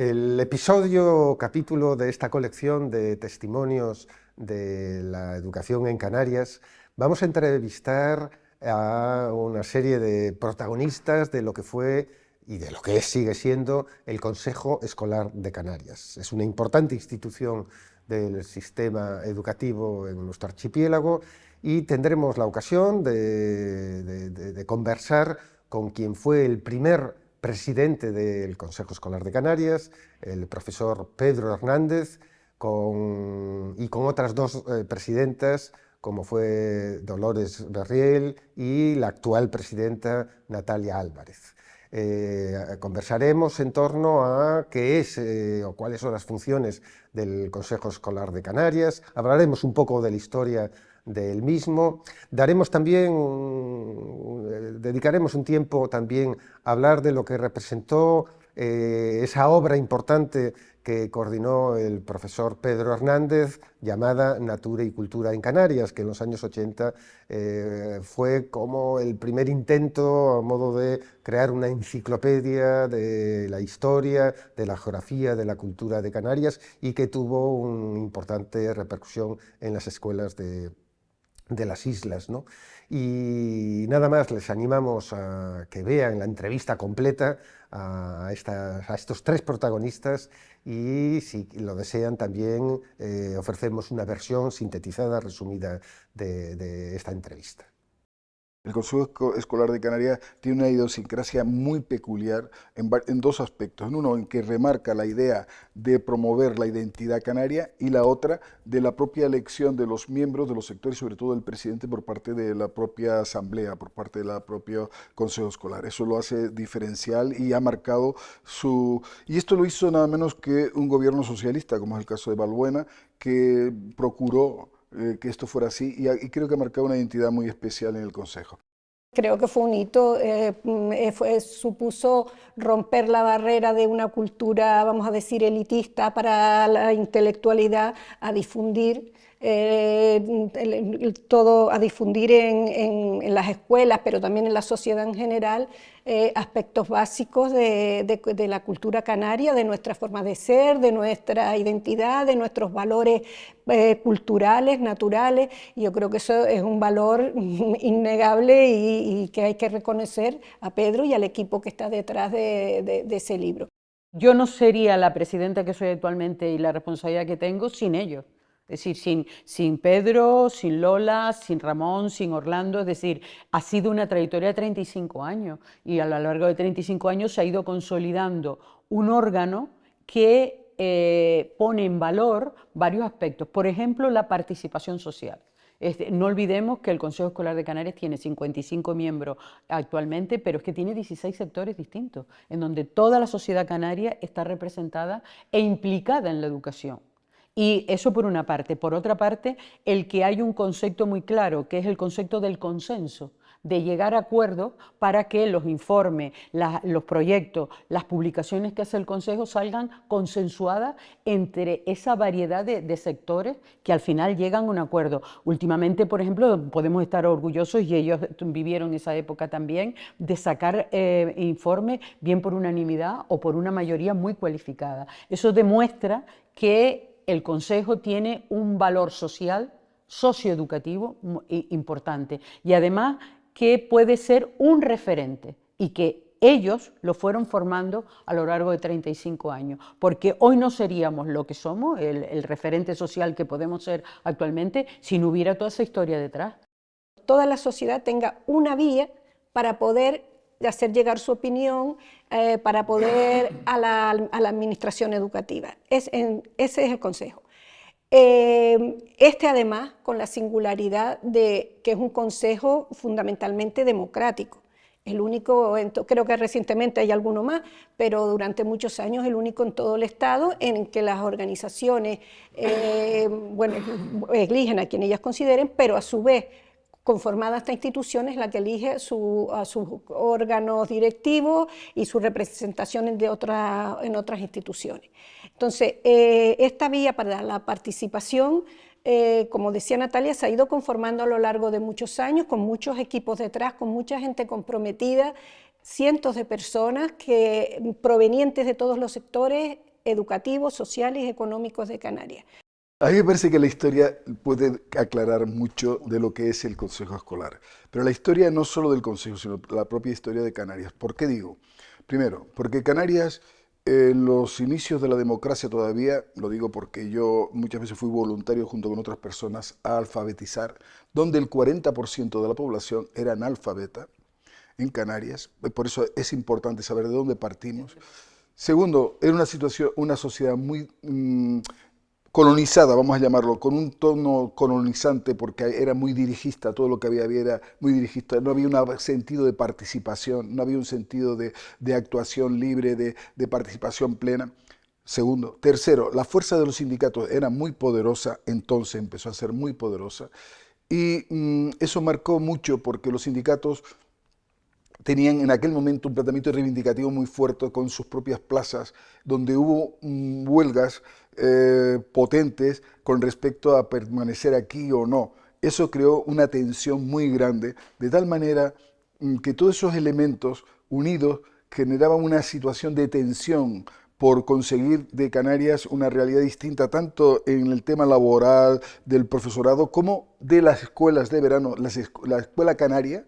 El episodio, capítulo de esta colección de testimonios de la educación en Canarias, vamos a entrevistar a una serie de protagonistas de lo que fue y de lo que sigue siendo el Consejo Escolar de Canarias. Es una importante institución del sistema educativo en nuestro archipiélago y tendremos la ocasión de conversar con quien fue el primer presidente del Consejo Escolar de Canarias, el profesor Pedro Hernández, y con otras dos presidentas, como fue Dolores Berriel y la actual presidenta Natalia Álvarez. Conversaremos en torno a qué es o cuáles son las funciones del Consejo Escolar de Canarias, hablaremos un poco de la historia del mismo, dedicaremos un tiempo también a hablar de lo que representó esa obra importante que coordinó el profesor Pedro Hernández, llamada Natura y Cultura en Canarias, que en los años 80 fue como el primer intento a modo de crear una enciclopedia de la historia, de la geografía, de la cultura de Canarias, y que tuvo una importante repercusión en las escuelas de las islas, ¿no? Y nada más, les animamos a que vean la entrevista completa a estos tres protagonistas, y si lo desean también ofrecemos una versión sintetizada, resumida de esta entrevista. El Consejo Escolar de Canarias tiene una idiosincrasia muy peculiar en dos aspectos. En uno, en que remarca la idea de promover la identidad canaria, y la otra, de la propia elección de los miembros de los sectores, sobre todo del presidente, por parte de la propia asamblea, por parte del propio Consejo Escolar. Eso lo hace diferencial y ha marcado su... Y esto lo hizo nada menos que un gobierno socialista, como es el caso de Balbuena, que procuró que esto fuera así, y creo que ha marcado una identidad muy especial en el Consejo. Creo que fue un hito, supuso romper la barrera de una cultura, vamos a decir, elitista para la intelectualidad, a difundir todo, a difundir en las escuelas, pero también en la sociedad en general, aspectos básicos de la cultura canaria, de nuestra forma de ser, de nuestra identidad, de nuestros valores culturales, naturales. Y yo creo que eso es un valor innegable y que hay que reconocer a Pedro y al equipo que está detrás de ese libro. Yo no sería la presidenta que soy actualmente y la responsabilidad que tengo sin ellos. Es decir, sin Pedro, sin Lola, sin Ramón, sin Orlando. Es decir, ha sido una trayectoria de 35 años, y a lo largo de 35 años se ha ido consolidando un órgano que pone en valor varios aspectos. Por ejemplo, la participación social. No olvidemos que el Consejo Escolar de Canarias tiene 55 miembros actualmente, pero es que tiene 16 sectores distintos, en donde toda la sociedad canaria está representada e implicada en la educación. Y eso por una parte. Por otra parte, el que hay un concepto muy claro, que es el concepto del consenso, de llegar a acuerdos para que los informes, los proyectos, las publicaciones que hace el Consejo salgan consensuadas entre esa variedad de sectores que al final llegan a un acuerdo. Últimamente, por ejemplo, podemos estar orgullosos, y ellos vivieron esa época también, de sacar informes bien por unanimidad o por una mayoría muy cualificada. Eso demuestra que el Consejo tiene un valor social, socioeducativo importante, y además que puede ser un referente, y que ellos lo fueron formando a lo largo de 35 años, porque hoy no seríamos lo que somos, el referente social que podemos ser actualmente, si no hubiera toda esa historia detrás. Toda la sociedad tenga una vía para poder hacer llegar su opinión, para poder a la administración educativa. Ese es el Consejo. Además, con la singularidad de que es un consejo fundamentalmente democrático. El único, creo que recientemente hay alguno más, pero durante muchos años el único en todo el Estado en que las organizaciones eligen a quien ellas consideren, pero a su vez, conformada esta institución, es la que elige a sus órganos directivos y sus representaciones en otras instituciones. Entonces, esta vía para la participación, como decía Natalia, se ha ido conformando a lo largo de muchos años, con muchos equipos detrás, con mucha gente comprometida, cientos de personas provenientes de todos los sectores, educativos, sociales y económicos de Canarias. A mí me parece que la historia puede aclarar mucho de lo que es el Consejo Escolar, pero la historia no solo del Consejo, sino la propia historia de Canarias. ¿Por qué digo? Primero, porque Canarias, en los inicios de la democracia todavía, lo digo porque yo muchas veces fui voluntario junto con otras personas a alfabetizar, donde el 40% de la población era analfabeta en Canarias, por eso es importante saber de dónde partimos. Segundo, era una sociedad muy colonizada, vamos a llamarlo, con un tono colonizante porque era muy dirigista, todo lo que había era muy dirigista, no había un sentido de participación, no había un sentido de actuación libre, de participación plena. Segundo. Tercero, la fuerza de los sindicatos era muy poderosa, entonces empezó a ser muy poderosa, y eso marcó mucho porque los sindicatos tenían en aquel momento un planteamiento reivindicativo muy fuerte con sus propias plazas, donde hubo huelgas potentes con respecto a permanecer aquí o no. Eso creó una tensión muy grande, de tal manera que todos esos elementos unidos generaban una situación de tensión por conseguir de Canarias una realidad distinta, tanto en el tema laboral del profesorado como de las escuelas de verano, la escuela canaria,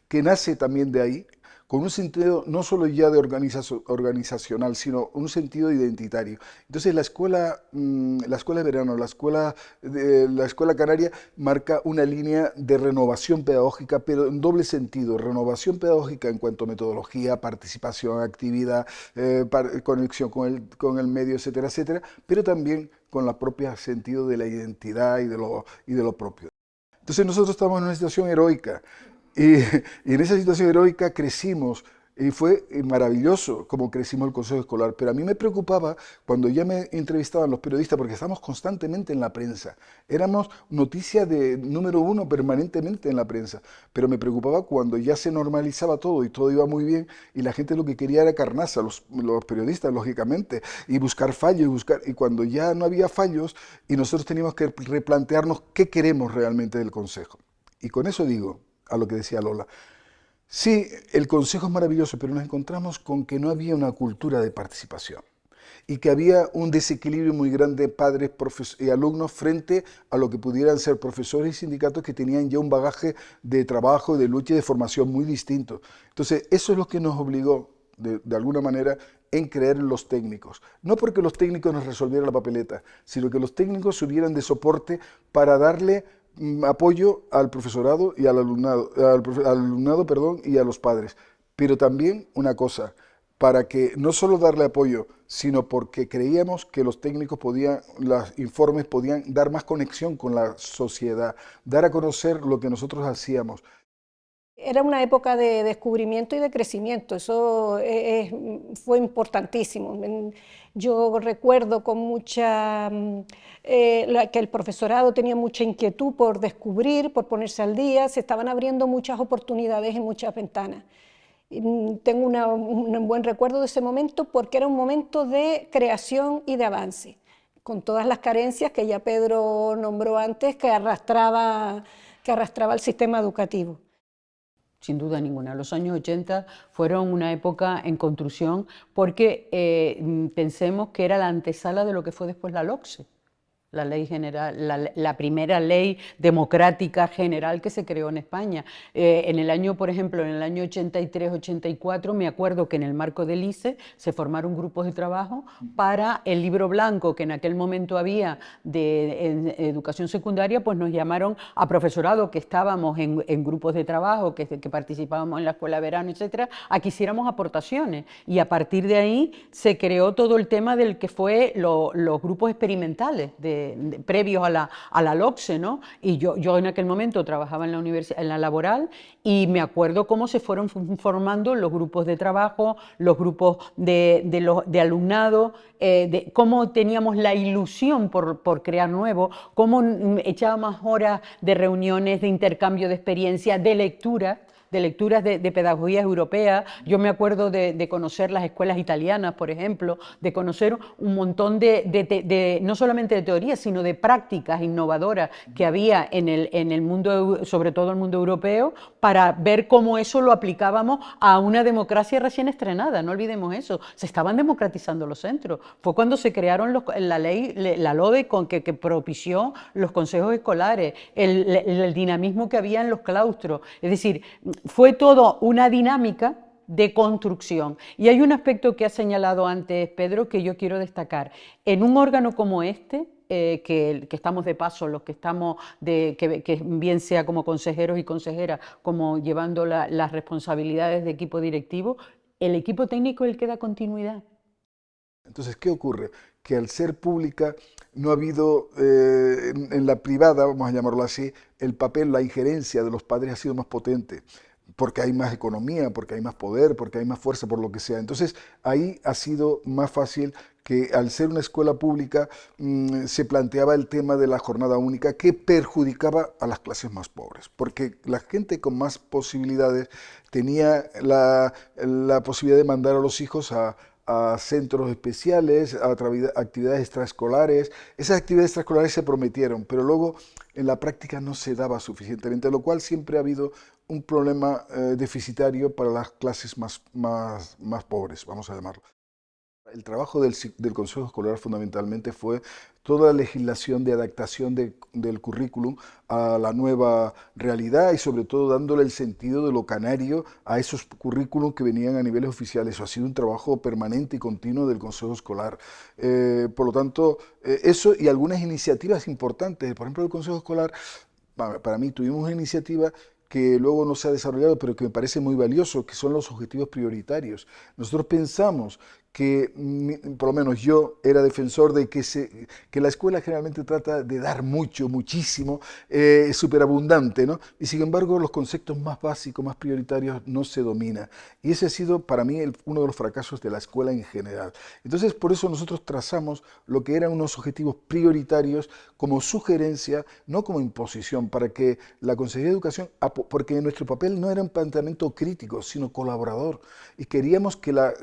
que nace también de ahí, con un sentido no solo ya de organizacional, sino un sentido identitario. Entonces la escuela de verano, la escuela canaria marca una línea de renovación pedagógica, pero en doble sentido, renovación pedagógica en cuanto a metodología, participación, actividad, conexión con el medio, etcétera, etcétera, pero también con el propio sentido de la identidad y de lo propio. Entonces nosotros estamos en una situación heroica. Y en esa situación heroica crecimos, y fue maravilloso como crecimos el Consejo Escolar, pero a mí me preocupaba cuando ya me entrevistaban los periodistas, porque estábamos constantemente en la prensa, éramos noticia de número uno permanentemente en la prensa, pero me preocupaba cuando ya se normalizaba todo y todo iba muy bien, y la gente lo que quería era carnaza, los periodistas lógicamente, y buscar fallos, y cuando ya no había fallos, y nosotros teníamos que replantearnos qué queremos realmente del Consejo. Y con eso digo, a lo que decía Lola. Sí, el Consejo es maravilloso, pero nos encontramos con que no había una cultura de participación y que había un desequilibrio muy grande de padres y alumnos frente a lo que pudieran ser profesores y sindicatos que tenían ya un bagaje de trabajo, de lucha y de formación muy distinto. Entonces, eso es lo que nos obligó, de alguna manera, en creer en los técnicos. No porque los técnicos nos resolvieran la papeleta, sino que los técnicos subieran de soporte para darle apoyo al profesorado y al alumnado, y a los padres. Pero también una cosa, para que no solo darle apoyo, sino porque creíamos que los técnicos los informes podían dar más conexión con la sociedad, dar a conocer lo que nosotros hacíamos. Era una época de descubrimiento y de crecimiento, eso fue importantísimo. Yo recuerdo con que el profesorado tenía mucha inquietud por descubrir, por ponerse al día, se estaban abriendo muchas oportunidades y muchas ventanas. Tengo un buen recuerdo de ese momento porque era un momento de creación y de avance, con todas las carencias que ya Pedro nombró antes que arrastraba el sistema educativo. Sin duda ninguna. Los años 80 fueron una época en construcción porque pensemos que era la antesala de lo que fue después la LOCSE, la ley general, la primera ley democrática general que se creó en España. En el año, por ejemplo, en el año 83-84, me acuerdo que en el marco del ICE se formaron grupos de trabajo para el libro blanco que en aquel momento había de educación secundaria, pues nos llamaron a profesorado que estábamos en grupos de trabajo, que participábamos en la escuela de verano, etcétera, a que hiciéramos aportaciones. Y a partir de ahí se creó todo el tema del que fue los grupos experimentales previos a la LOCSE, ¿no? Y yo en aquel momento trabajaba en la universidad, en la laboral, y me acuerdo cómo se fueron formando los grupos de trabajo, los grupos de alumnado, cómo teníamos la ilusión por crear nuevo, cómo echábamos horas de reuniones, de intercambio de experiencias, de lectura. de lecturas de pedagogías europeas. Yo me acuerdo de conocer las escuelas italianas, por ejemplo, de conocer un montón no solamente de teorías, sino de prácticas innovadoras que había en el mundo, sobre todo el mundo europeo, para ver cómo eso lo aplicábamos a una democracia recién estrenada. No olvidemos eso. Se estaban democratizando los centros. Fue cuando se crearon la ley, la LODE, que propició los consejos escolares, el dinamismo que había en los claustros. Es decir, fue todo una dinámica de construcción. Y hay un aspecto que ha señalado antes Pedro que yo quiero destacar. En un órgano como este, que estamos de paso, los que estamos, que bien sea como consejeros y consejeras, como llevando las responsabilidades de equipo directivo, el equipo técnico es el que da continuidad. Entonces, ¿qué ocurre? Que al ser pública no ha habido, en la privada, vamos a llamarlo así, el papel, la injerencia de los padres ha sido más potente, porque hay más economía, porque hay más poder, porque hay más fuerza, por lo que sea. Entonces, ahí ha sido más fácil que al ser una escuela pública se planteaba el tema de la jornada única que perjudicaba a las clases más pobres, porque la gente con más posibilidades tenía la posibilidad de mandar a los hijos a centros especiales, a actividades extraescolares. Esas actividades extraescolares se prometieron, pero luego en la práctica no se daba suficientemente, lo cual siempre ha habido un problema deficitario para las clases más pobres, vamos a llamarlo. El trabajo del Consejo Escolar fundamentalmente fue toda la legislación de adaptación del currículum a la nueva realidad y sobre todo dándole el sentido de lo canario a esos currículums que venían a niveles oficiales. Eso ha sido un trabajo permanente y continuo del Consejo Escolar. Por lo tanto, eso y algunas iniciativas importantes. Por ejemplo, el Consejo Escolar, para mí tuvimos una iniciativa que luego no se ha desarrollado, pero que me parece muy valioso, que son los objetivos prioritarios. Nosotros pensamos que, por lo menos yo era defensor de que la escuela generalmente trata de dar mucho, muchísimo, superabundante, ¿no? Y sin embargo los conceptos más básicos, más prioritarios no se dominan. Y ese ha sido para mí uno de los fracasos de la escuela en general. Entonces por eso nosotros trazamos lo que eran unos objetivos prioritarios como sugerencia, no como imposición, para que la Consejería de Educación, porque nuestro papel no era un planteamiento crítico, sino colaborador. Y queríamos que la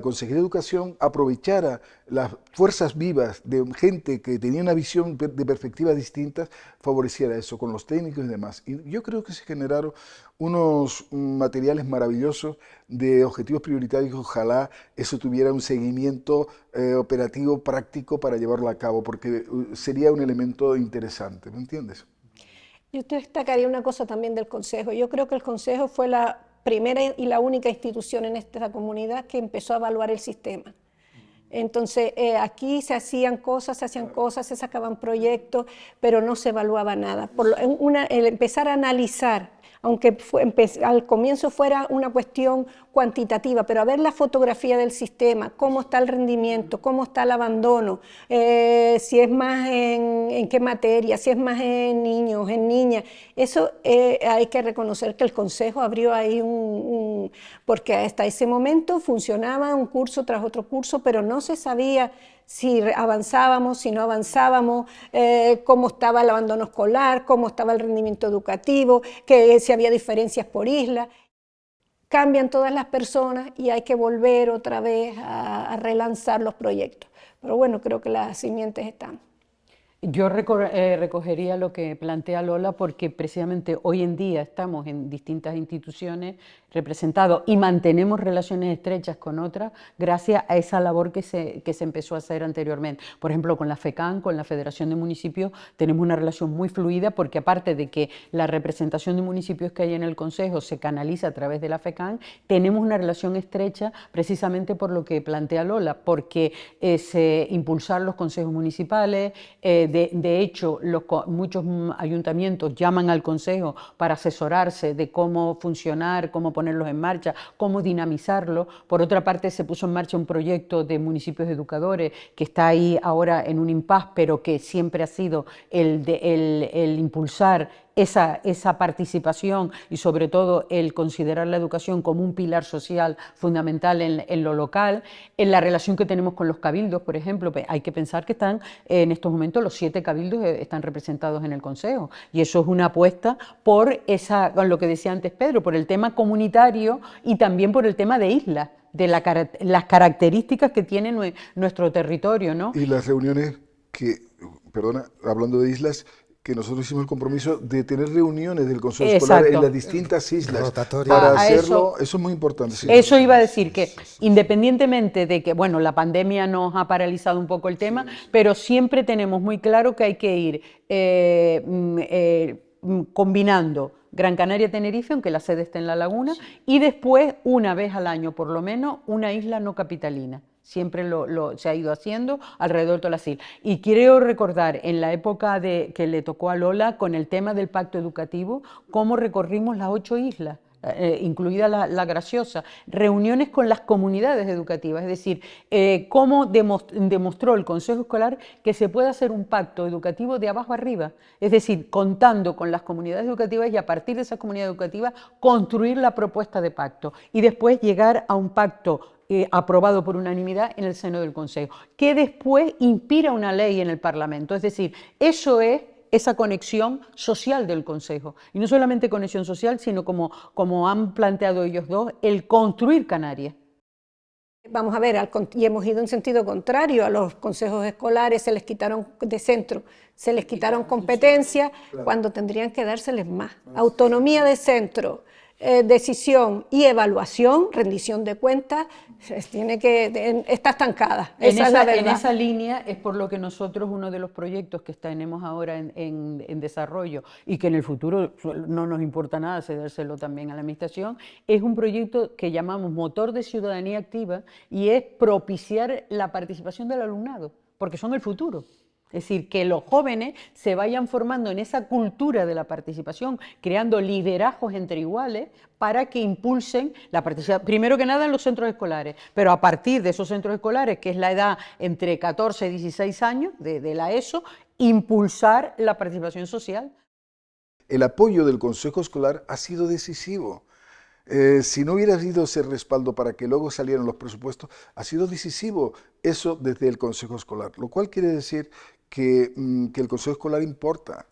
Consejería de Educación aprovechara las fuerzas vivas de gente que tenía una visión de perspectivas distintas, favoreciera eso con los técnicos y demás. Y yo creo que se generaron unos materiales maravillosos de objetivos prioritarios. Ojalá eso tuviera un seguimiento operativo, práctico para llevarlo a cabo, porque sería un elemento interesante, ¿me entiendes? Yo te destacaría una cosa también del Consejo. Yo creo que el Consejo fue la primera y la única institución en esta comunidad que empezó a evaluar el sistema. Entonces, aquí se hacían cosas, se sacaban proyectos, pero no se evaluaba nada. El empezar a analizar, aunque al comienzo fuera una cuestión cuantitativa, pero a ver la fotografía del sistema, cómo está el rendimiento, cómo está el abandono, si es más en qué materia, si es más en niños, en niñas. Eso hay que reconocer que el Consejo abrió ahí porque hasta ese momento funcionaba un curso tras otro curso, pero no se sabía si avanzábamos, si no avanzábamos, cómo estaba el abandono escolar, cómo estaba el rendimiento educativo, que si había diferencias por isla. Cambian todas las personas y hay que volver otra vez a relanzar los proyectos. Pero bueno, creo que las simientes están. Yo recogería lo que plantea Lola porque precisamente hoy en día estamos en distintas instituciones representados y mantenemos relaciones estrechas con otras gracias a esa labor que se empezó a hacer anteriormente. Por ejemplo, con la FECAN, con la Federación de Municipios, tenemos una relación muy fluida porque aparte de que la representación de municipios que hay en el Consejo se canaliza a través de la FECAN, tenemos una relación estrecha precisamente por lo que plantea Lola, porque impulsar los consejos municipales, de hecho, muchos ayuntamientos llaman al Consejo para asesorarse de cómo funcionar, cómo ponerlos en marcha, cómo dinamizarlo. Por otra parte, se puso en marcha un proyecto de municipios educadores que está ahí ahora en un impasse, pero que siempre ha sido el impulsar esa participación y sobre todo el considerar la educación como un pilar social fundamental en lo local, en la relación que tenemos con los cabildos, por ejemplo. Hay que pensar que están en estos momentos los 7 cabildos están representados en el Consejo, y eso es una apuesta por con lo que decía antes Pedro, por el tema comunitario y también por el tema de islas, de las características que tiene nuestro territorio, ¿no? Y las reuniones hablando de islas, que nosotros hicimos el compromiso de tener reuniones del Consejo Escolar en las distintas islas. Rotatorio. Para hacerlo, eso es muy importante. Sí. Eso iba a decir, que independientemente de que, bueno, la pandemia nos ha paralizado un poco el tema, pero siempre tenemos muy claro que hay que ir combinando Gran Canaria-Tenerife, aunque la sede esté en La Laguna, y después, una vez al año por lo menos, una isla no capitalina. Siempre se ha ido haciendo alrededor de todas las islas. Y quiero recordar, en la época que le tocó a Lola, con el tema del pacto educativo, cómo recorrimos las 8 islas, incluida la Graciosa, reuniones con las comunidades educativas, es decir, cómo demostró el Consejo Escolar que se puede hacer un pacto educativo de abajo arriba, es decir, contando con las comunidades educativas y a partir de esas comunidades educativas construir la propuesta de pacto y después llegar a un pacto aprobado por unanimidad en el seno del Consejo, que después inspira una ley en el Parlamento. Es decir, eso es esa conexión social del Consejo. Y no solamente conexión social, sino como han planteado ellos dos, el construir Canarias. Vamos a ver, y hemos ido en sentido contrario. A los consejos escolares se les quitaron de centro, se les quitaron competencias cuando tendrían que dárseles más. Autonomía de centro, decisión y evaluación, rendición de cuentas, está estancada. Esa es la verdad. En esa línea es por lo que nosotros, uno de los proyectos que tenemos ahora en desarrollo y que en el futuro no nos importa nada cedérselo también a la Administración, es un proyecto que llamamos Motor de Ciudadanía Activa, y es propiciar la participación del alumnado, porque son el futuro. Es decir, que los jóvenes se vayan formando en esa cultura de la participación, creando liderazgos entre iguales para que impulsen la participación, primero que nada en los centros escolares, pero a partir de esos centros escolares, que es la edad entre 14 y 16 años de la ESO, impulsar la participación social. El apoyo del Consejo Escolar ha sido decisivo. Si no hubiera habido ese respaldo para que luego salieran los presupuestos, ha sido decisivo eso desde el Consejo Escolar, lo cual quiere decir que el Consejo Escolar importa,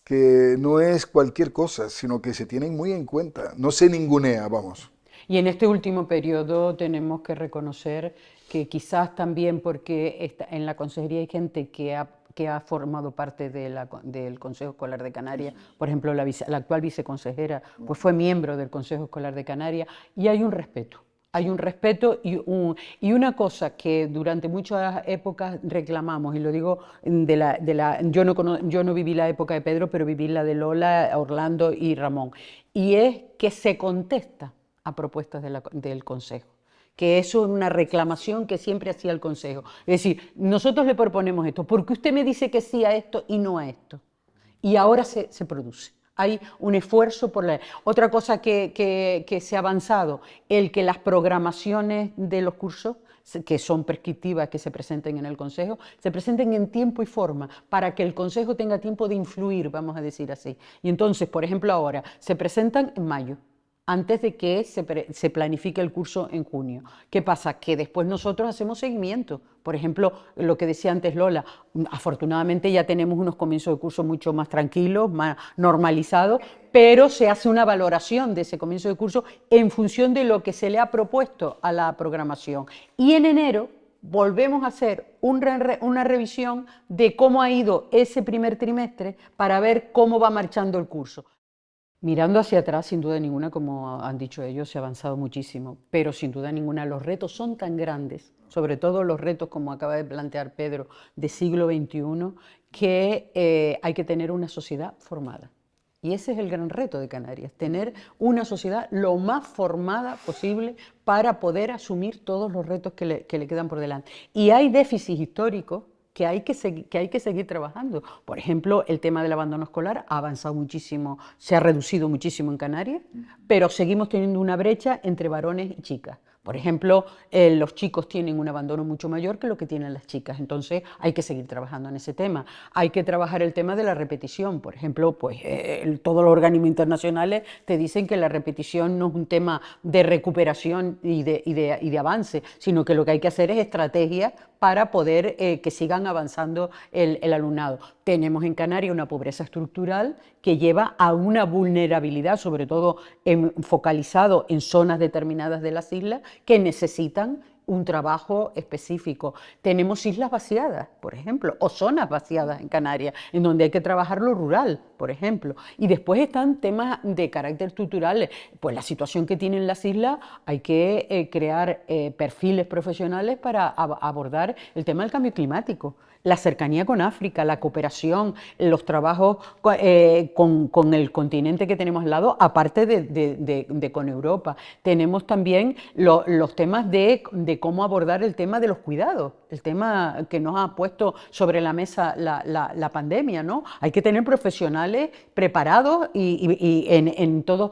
que no es cualquier cosa, sino que se tienen muy en cuenta, no se ningunea, vamos. Y en este último periodo tenemos que reconocer que quizás también porque en la consejería hay gente que ha formado parte del Consejo Escolar de Canarias, por ejemplo, la actual viceconsejera pues fue miembro del Consejo Escolar de Canarias, y hay un respeto. Hay un respeto y una cosa que durante muchas épocas reclamamos, y lo digo yo no viví la época de Pedro, pero viví la de Lola, Orlando y Ramón, y es que se contesta a propuestas del Consejo, que eso es una reclamación que siempre hacía el Consejo. Es decir, nosotros le proponemos esto, porque usted me dice que sí a esto y no a esto, y ahora se produce. Hay un esfuerzo por Otra cosa que se ha avanzado, el que las programaciones de los cursos, que son prescriptivas, que se presenten en el Consejo, se presenten en tiempo y forma, para que el Consejo tenga tiempo de influir, vamos a decir así. Y entonces, por ejemplo, ahora, se presentan en mayo, antes de que se planifique el curso en junio. ¿Qué pasa? Que después nosotros hacemos seguimiento. Por ejemplo, lo que decía antes Lola, afortunadamente ya tenemos unos comienzos de curso mucho más tranquilos, más normalizados, pero se hace una valoración de ese comienzo de curso en función de lo que se le ha propuesto a la programación. Y en enero volvemos a hacer una revisión de cómo ha ido ese primer trimestre para ver cómo va marchando el curso. Mirando hacia atrás, sin duda ninguna, como han dicho ellos, se ha avanzado muchísimo, pero sin duda ninguna los retos son tan grandes, sobre todo los retos, como acaba de plantear Pedro, de siglo XXI, que hay que tener una sociedad formada. Y ese es el gran reto de Canarias, tener una sociedad lo más formada posible para poder asumir todos los retos que le quedan por delante. Y hay déficits históricos que hay que seguir trabajando. Por ejemplo, el tema del abandono escolar ha avanzado muchísimo, se ha reducido muchísimo en Canarias, pero seguimos teniendo una brecha entre varones y chicas. Por ejemplo, los chicos tienen un abandono mucho mayor que lo que tienen las chicas, entonces hay que seguir trabajando en ese tema. Hay que trabajar el tema de la repetición, por ejemplo, pues todos los organismos internacionales te dicen que la repetición no es un tema de recuperación y de avance, sino que lo que hay que hacer es estrategias para poder que sigan avanzando el alumnado. Tenemos en Canarias una pobreza estructural que lleva a una vulnerabilidad, sobre todo focalizado en zonas determinadas de las islas, que necesitan un trabajo específico. Tenemos islas vaciadas, por ejemplo, o zonas vaciadas en Canarias, en donde hay que trabajar lo rural, por ejemplo. Y después están temas de carácter estructural, pues la situación que tienen las islas, hay que crear perfiles profesionales para abordar el tema del cambio climático. La cercanía con África, la cooperación, los trabajos con el continente que tenemos al lado, aparte de con Europa. Tenemos también los temas de cómo abordar el tema de los cuidados, el tema que nos ha puesto sobre la mesa la pandemia, ¿no? Hay que tener profesionales preparados y en todos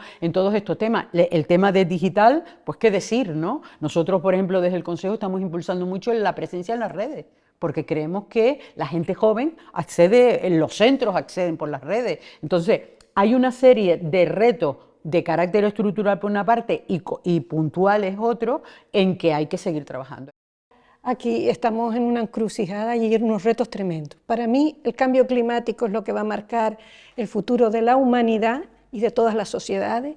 estos temas. El tema de digital, pues qué decir, ¿no? Nosotros, por ejemplo, desde el Consejo estamos impulsando mucho la presencia en las redes, porque creemos que la gente joven accede, en los centros acceden por las redes. Entonces, hay una serie de retos de carácter estructural por una parte y puntuales otro, en que hay que seguir trabajando. Aquí estamos en una encrucijada y hay unos retos tremendos. Para mí, el cambio climático es lo que va a marcar el futuro de la humanidad y de todas las sociedades,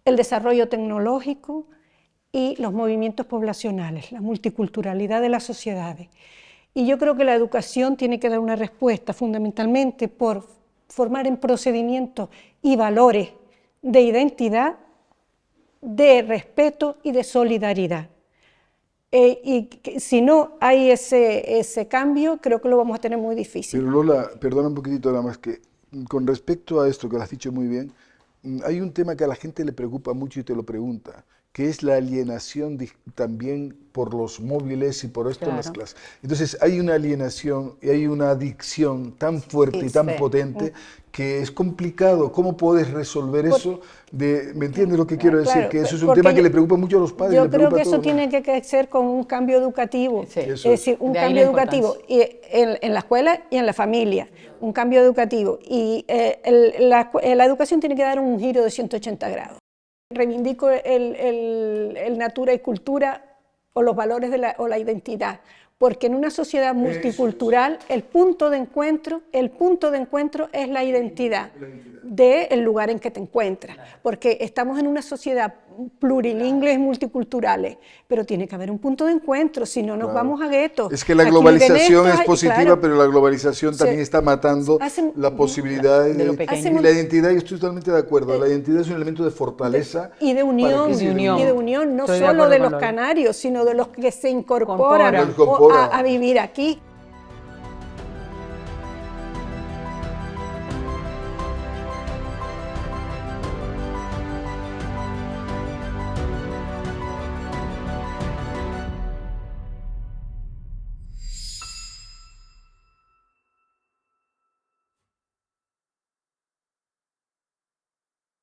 el desarrollo tecnológico y los movimientos poblacionales, la multiculturalidad de las sociedades. Y yo creo que la educación tiene que dar una respuesta fundamentalmente por formar en procedimientos y valores de identidad, de respeto y de solidaridad. Si no hay ese cambio, creo que lo vamos a tener muy difícil. Pero Lola, perdona un poquitito nada más, que con respecto a esto que lo has dicho muy bien, hay un tema que a la gente le preocupa mucho y te lo pregunta, que es la alienación también por los móviles y por esto en las clases. Entonces hay una alienación y hay una adicción tan fuerte y tan potente que es complicado. ¿Cómo puedes resolver eso? ¿Me entiendes lo que quiero decir? Claro, que eso es un tema que le preocupa mucho a los padres. Yo creo que eso tiene que ser con un cambio educativo, Sí. es decir, un cambio educativo en la escuela y en la familia, un cambio educativo. Y la educación tiene que dar un giro de 180 grados. Reivindico el natura y cultura o los valores o la identidad, porque en una sociedad multicultural el punto de encuentro es la identidad del lugar en que te encuentras, porque estamos en una sociedad plurilingües, multiculturales, pero tiene que haber un punto de encuentro, si no nos vamos a guetos. Es que la Aquí globalización viven es positiva, claro, pero la globalización también está matando la posibilidad de lo y pequeño. la identidad. Yo estoy totalmente de acuerdo. La identidad es un elemento de fortaleza y de unión, no Estoy de solo acuerdo de con los Lola. canarios, sino de los que se incorporan Incorpora. a vivir aquí.